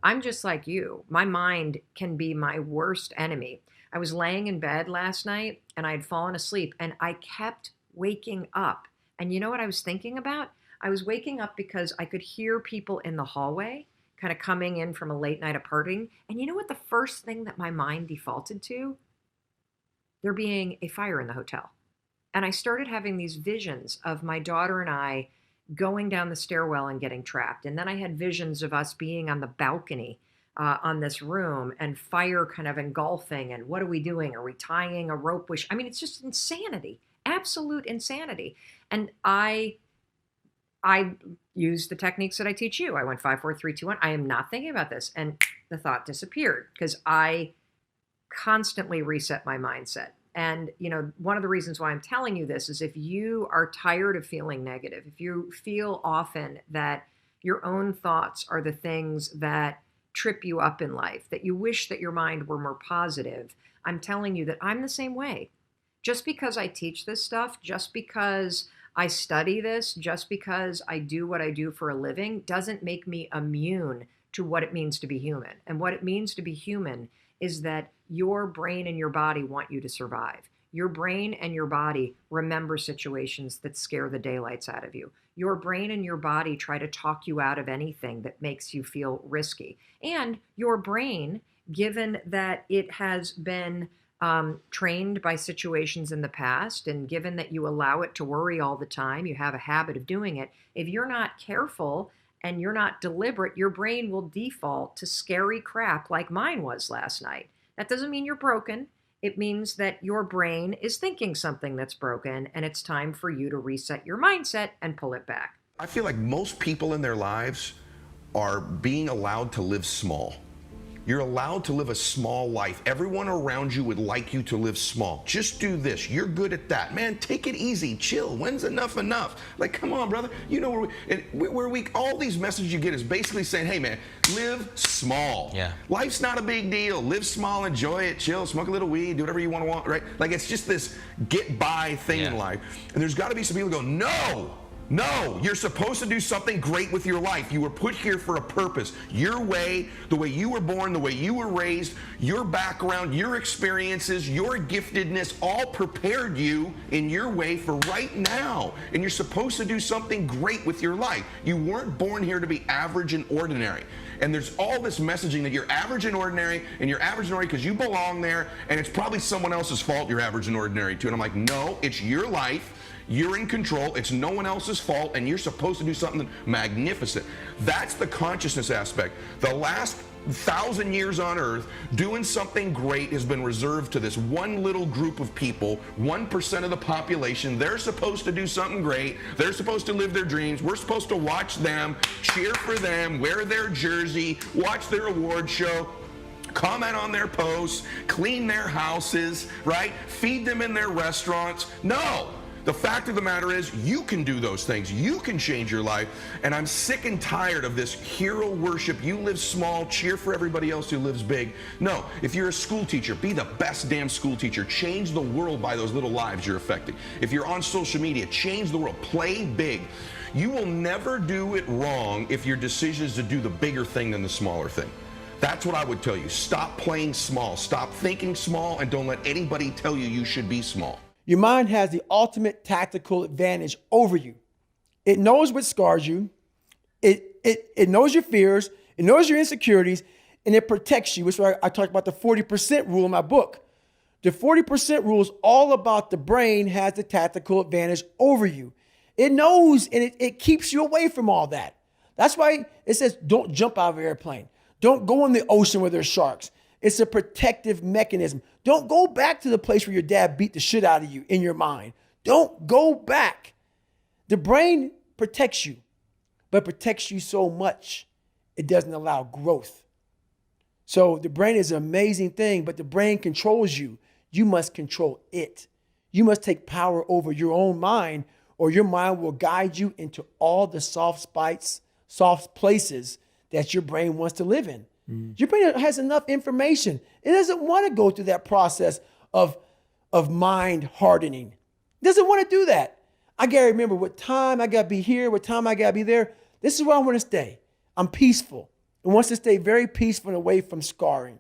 I'm just like you. My mind can be my worst enemy. I was laying in bed last night and I had fallen asleep and I kept waking up. And you know what I was thinking about? I was waking up because I could hear people in the hallway kind of coming in from a late night of partying. And you know what the first thing that my mind defaulted to? There being a fire in the hotel. And I started having these visions of my daughter and I going down the stairwell and getting trapped. And then I had visions of us being on the balcony on this room and fire kind of engulfing. And what are we doing? Are we tying a rope? I mean, it's just insanity, absolute insanity. And I used the techniques that I teach you. I went 5, 4, 3, 2, 1. I am not thinking about this. And the thought disappeared because I constantly reset my mindset. And, you know, one of the reasons why I'm telling you this is if you are tired of feeling negative, if you feel often that your own thoughts are the things that trip you up in life, that you wish that your mind were more positive, I'm telling you that I'm the same way. Just because I teach this stuff, just because I study this, just because I do what I do for a living, doesn't make me immune to what it means to be human. And what it means to be human is that your brain and your body want you to survive. Your brain and your body remember situations that scare the daylights out of you. Your brain and your body try to talk you out of anything that makes you feel risky. And your brain, given that it has been trained by situations in the past, and given that you allow it to worry all the time, you have a habit of doing it, if you're not careful and you're not deliberate, your brain will default to scary crap like mine was last night. That doesn't mean you're broken. It means that your brain is thinking something that's broken, and it's time for you to reset your mindset and pull it back. I feel like most people in their lives are being allowed to live small. You're allowed to live a small life. Everyone around you would like you to live small. Just do this. You're good at that. Man, take it easy. Chill. When's enough enough? Like, come on, brother. You know where we all these messages you get is basically saying, hey, man, live small. Yeah. Life's not a big deal. Live small, enjoy it, chill, smoke a little weed, do whatever you want, right? Like, it's just this get by thing in life. And there's got to be some people who go, no, you're supposed to do something great with your life. You were put here for a purpose. Your way, the way you were born, the way you were raised, your background, your experiences, your giftedness all prepared you in your way for right now. And you're supposed to do something great with your life. You weren't born here to be average and ordinary. And there's all this messaging that you're average and ordinary, and you're average and ordinary because you belong there, and it's probably someone else's fault you're average and ordinary too. And I'm like, no, it's your life. You're in control. It's no one else's fault, and you're supposed to do something magnificent. That's the consciousness aspect. The last 1,000 years on Earth, doing something great has been reserved to this one little group of people, 1% of the population. They're supposed to do something great. They're supposed to live their dreams. We're supposed to watch them, cheer for them, wear their jersey, watch their award show, comment on their posts, clean their houses, right? Feed them in their restaurants. No. The fact of the matter is, you can do those things. You can change your life. And I'm sick and tired of this hero worship. You live small, cheer for everybody else who lives big. No, if you're a school teacher, be the best damn school teacher. Change the world by those little lives you're affecting. If you're on social media, change the world. Play big. You will never do it wrong if your decision is to do the bigger thing than the smaller thing. That's what I would tell you. Stop playing small. Stop thinking small, and don't let anybody tell you should be small. Your mind has the ultimate tactical advantage over you. It knows what scars you. It knows your fears. It knows your insecurities, and it protects you. Which is why I talked about the 40% rule in my book. The 40% rule is all about the brain has the tactical advantage over you. It knows, and it keeps you away from all that. That's why it says don't jump out of an airplane. Don't go in the ocean where there's sharks. It's a protective mechanism. Don't go back to the place where your dad beat the shit out of you in your mind. Don't go back. The brain protects you, but protects you so much, it doesn't allow growth. So the brain is an amazing thing, but the brain controls you. You must control it. You must take power over your own mind, or your mind will guide you into all the soft places that your brain wants to live in. Your brain has enough information. It doesn't want to go through that process of mind hardening. It doesn't want to do that. I got to remember what time I got to be here, what time I got to be there. This is where I want to stay. I'm peaceful. It wants to stay very peaceful and away from scarring.